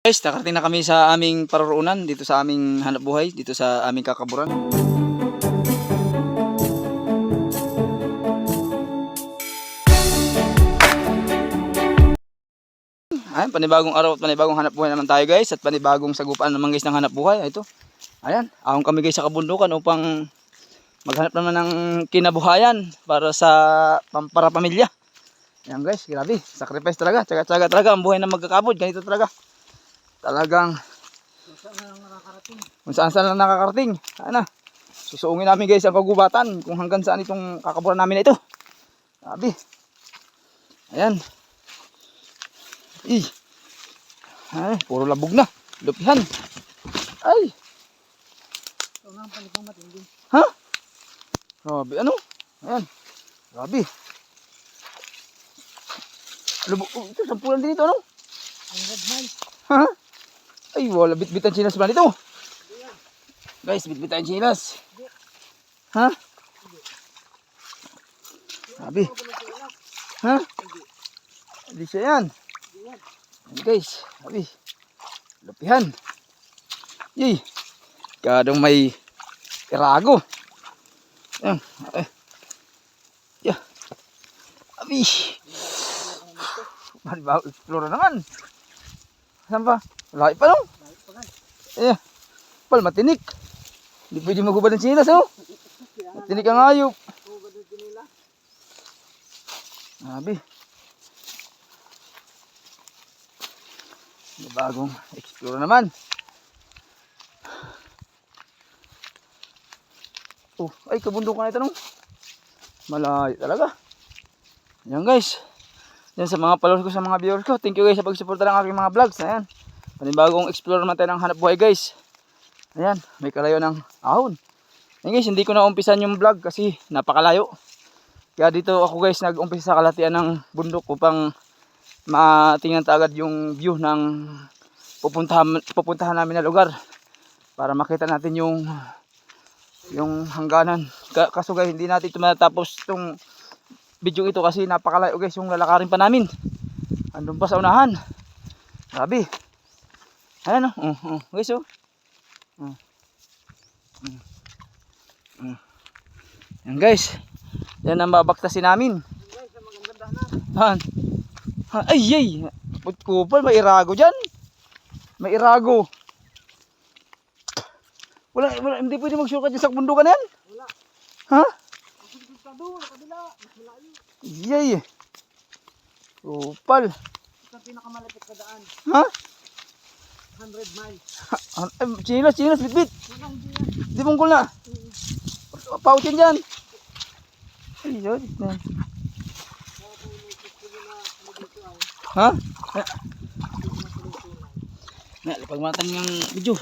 Guys, nakarating na kami sa aming paroroonan dito sa aming hanap buhay, dito sa aming kakaburan. Ayan, panibagong araw at panibagong hanap buhay naman tayo guys, at panibagong sagupaan naman guys ng hanap buhay. Ito, ayan, ahon kami guys sa kabundukan upang maghanap naman ng kinabuhayan para sa para pamilya. Ayan guys, grabe, sacrifice talaga, tsaga-tsaga talaga ang buhay na magkakabod, ganito talaga. Talagang kung saan lang nakakarating. Ano? Susuungin namin guys ang kagubatan kung hanggang saan itong kakaburan namin na ito. Sabi. Ayan. Ay, puro labog na. Lupihan. Ay. Ha? Grabe, ano? Ayan. Grabe. Lubog. Oh, ito, sampulan din ito, ano? Ha? Ay, wala, bit-bitan chinas ba nito? Guys, bit-bitan chinas. Ha? Sabi. Ha? Hindi siya yan. Ayan guys, sabi. Lupihan. Yay. Kadong may irago. Ayan. Yeah. Sabi. Manibago, explore naman. Saan pa? Lahat pa no? Eh, pal matinik. Hindi pwede magubad ng sinas, no? Matinik ang hayop. Sabi. Bagong explore naman. Oh, ay kabundukan ito no? Malayo talaga. Ayan guys. Yan sa mga followers ko, sa mga viewers ko. Thank you guys sa pagsuporta ng aking mga vlogs. Ayan. Panibagong explore naman tayo ng hanap buhay guys. Ayan. May kalayo ng ahon. Ayan guys, hindi ko na umpisan yung vlog kasi napakalayo. Kaya dito ako guys nag-umpisa sa kalatian ng bundok upang matingnan agad yung view ng pupuntahan namin na lugar. Para makita natin yung hangganan. Kaso guys, hindi natin ito matatapos itong video ito kasi napakalayo guys yung lalakarin pa namin. Andun pa sa unahan. Grabe. Ayan o. Guys o. Yan guys. Yan ang babaktasin namin. Ay. Kupal, may irago dyan. May irago. Wala, hindi pwede mag-shortcut dyan sa bundukan yan. Wala. Ha? Yay. Upal. Ito ang pinakamalapit na daan. Ha? 100 miles. Chinas, bit. Di mong na. Pautin dyan. Ay, yun. Ha? Lipag matan yung video.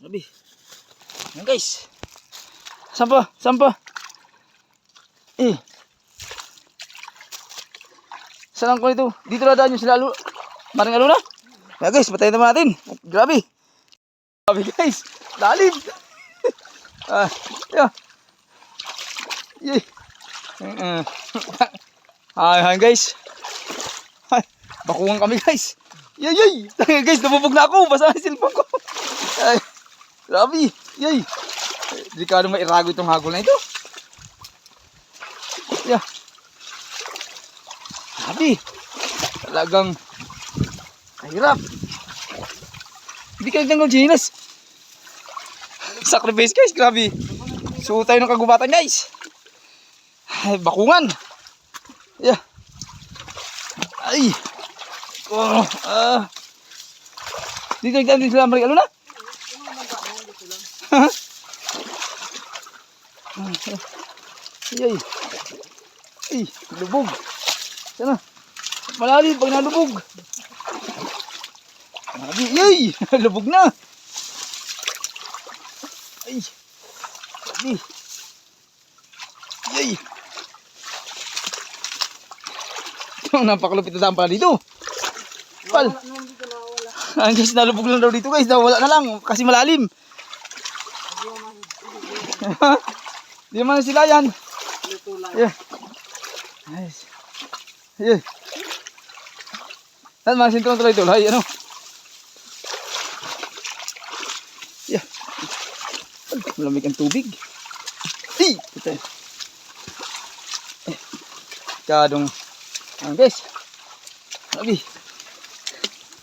Sabi. Yan guys. Sampa. Saan ko nito? Dito na daan yung sila Maring Aluna. Kaya guys, patayin naman natin. Grabe guys. Lalim. Hi guys. Bakuhan kami guys. Yay. Guys, nabubog na ako. Basa ang cellphone ko. Grabe. Yay. Delikado mairago itong hagol na ito. Yeah. Grabe. Talagang kahirap. Hindi ka nagtanggol chinas. Sacrifice guys, grabe. So tayo ng kagubatan guys. Ay, bakungan. Yeah. Ay. Dito nagtanggol sila Maring Aluna. Yay. Ay, lubog. Sana. Malalim pag nalubog. Yay! Lubog na. Ay. Yay. Napakalupit na daan pala dito. Pal. Ang guys, nalubog lang daw dito guys. Wala na lang kasi malalim. Di naman sila yan. Yeah. Nice. Yeah. Saan mga sinturon tuloy-tuloy? Ano? Malamig ang tubig. Ay! Ito. Kadong. Ayan guys. Sabi.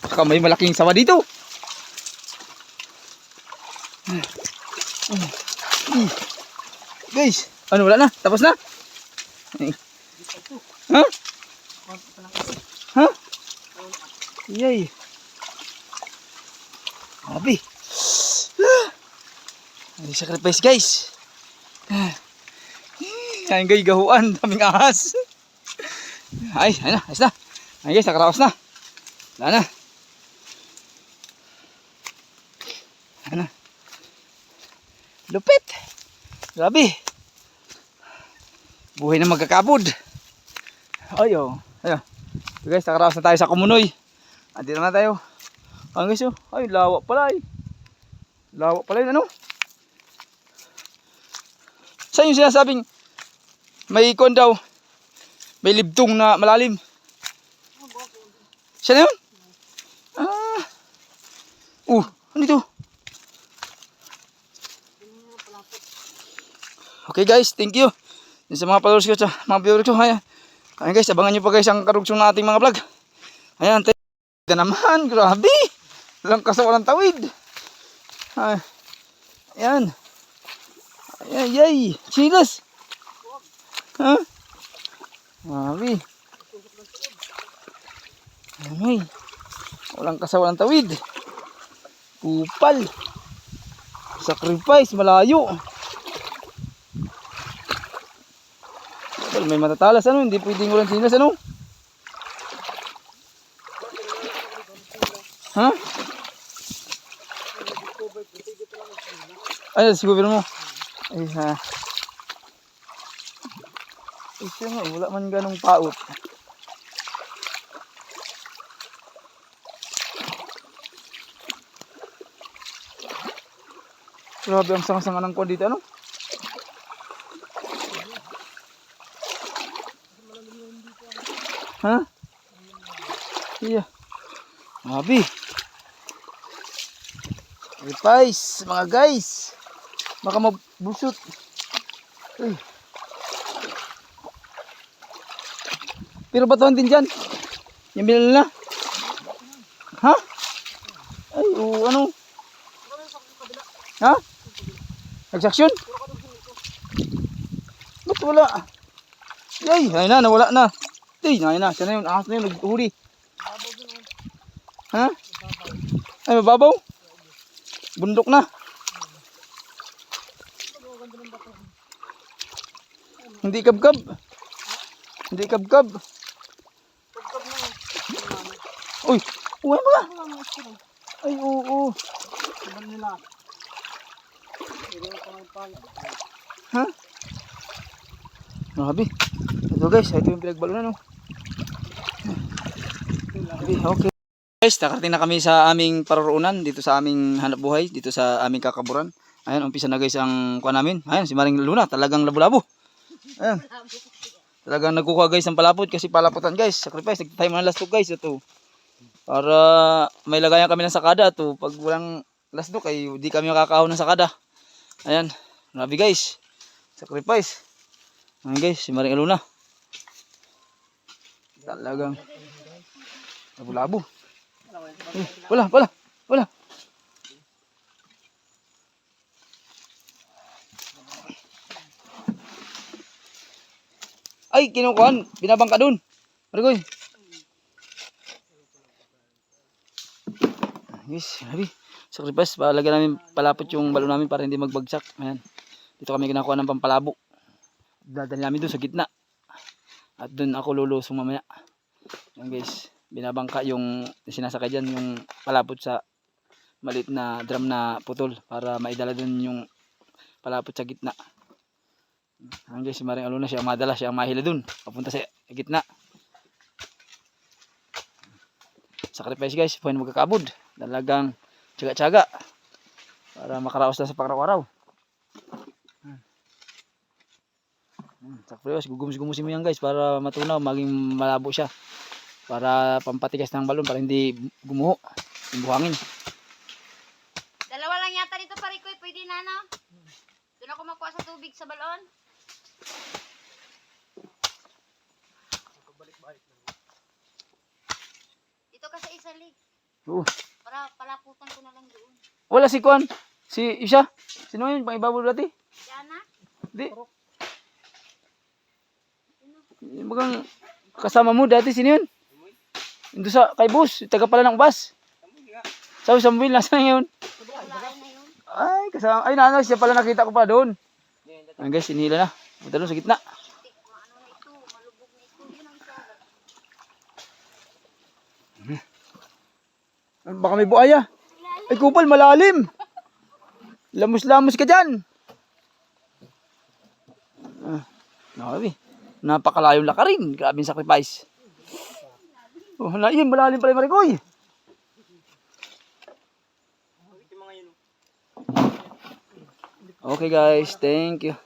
Baka may malaking sawa dito. Guys. Ano, wala na? Tapos na? Ha? Ha? Yay. Sabi. May sacrifice guys. Ayan guys, gahuan. Daming ahas. Ay, ayun na. Ayos na. Ayun guys, nakaraos na. Wala na. Ayun na. Lupit. Grabe. Buhay na magkakabod. Ayo. Ayo. So guys, nakaraos na tayo sa Kumunoy. Andito na tayo. Ayun guys, oh. Ay, lawak pala eh. Lawak pala yun, ano? Saan yung sinasabing may ikon daw, may libtong na malalim? Siya na yun? Ano ito? Okay guys, thank you. Yan sa mga followers ko, sa mga viewers ko. Ayan guys, abangan nyo pa guys ang karugsong na ating mga vlog. Ayan, ka naman, grabe. Walang kasawa ng tawid. Ayan. Ay, ay, chilas. Ha? Grabe. Ay, walang kasawa ng tawid. Kupal. Sacrifice, malayo. Well, may matatalas, ano? Hindi pwedeng walang chilas, ano? Ha? Ay, siguro mo. Ay, ha. Isa nga, wala man ganong paot. Grabe ang sanga-sanga ng kwan dito, ano? Ha? Iya. Grabe. Sacrifice, mga guys. Baka mabusot. Ay. Pero batuhan din dyan. Yung binala na. Ha? Ay, ano? Ha? Nagsaksyon? Ba't wala? Ay, ayun na, nawala na. Ay, ayun na, siya na yun. Ahas na yun, naghuli. Ha? Ay, mababaw? Bundok na. Hindi kabkab. Hindi kabkab. Uy, uwi ba? Ay, oo. Ha? Grabe. Ito guys, ito yung pinagbalunan, no? Okay. Guys, nakarating na kami sa aming paroroonan dito sa aming hanap buhay, dito sa aming kakaburan. Ayan, umpisa na guys ang kuha namin. Ayan, si Maring Luna, talagang labo-labo. Ayan. Talagang nagkukuha guys ng palapot kasi palaputan guys. Sacrifice, nagtatayo mga lastok guys. Ito. Para may lagayan kami ng sakada. Ito, pag walang lastok ay hindi kami makakahon ng sakada. Ayan, grabe guys. Sacrifice. Ayan guys, si Maring Luna. Talagang labo-labo. Wala. Ay, kinukuhan. Binabangka dun. Marigoy. Yes, grabe. Sacrifice. Lagyan namin palapot yung balon namin para hindi magbagsak. Ayan. Dito kami kinakuha ng pampalabo. Dadali namin dun sa gitna. At dun ako lulusong mamaya. Ayan guys. Binabangka yung sinasakay dyan. Yung palapot sa maliit na drum na putol. Para maidala dun yung palapot sa gitna. Ayan guys, si Maring Luna siya ang madala. Siya ang mahila dun. Papunta sa gitna. Sacrifice guys. Puhin magkakabod. Talagang tsaga-tsaga. Para makaraos na sa pangaraw-araw. Sacrifice. Gugumus-gumusin mo yan guys. Para matunaw. Maging malabo siya. Para pampatigas ng balon. Para hindi gumuho. Yung buhangin. Dalawa lang yata dito, Parikoy. Pwede na, no? Doon ako makuha sa tubig sa balon. Dito ka sa isali. Oo. Para palaputan ko na lang doon. Wala si Kwan. Si Isha. Sino yun? Pang ibabaw dati? Diana? Di. Yung bagang kasama mo dati, sino yun? Yung doon sa kay boss, taga pala ng bus. Sabi Samuel, nasa na yun? Wala na yun. Ay, kasama. Ay, nana, siya pala nakita ko pa doon. Ayan guys, sinila na. Punta doon sa gitna. Ano na ito, malubog na ito. Yun ang isa. Baka may buaya. Ay, kupal, malalim. Lamos-lamos ka dyan. Grabe. Napakalayong laka rin. Grabing sacrifice. Oh, yun, malalim pala yung Marikoy. Okay guys, thank you.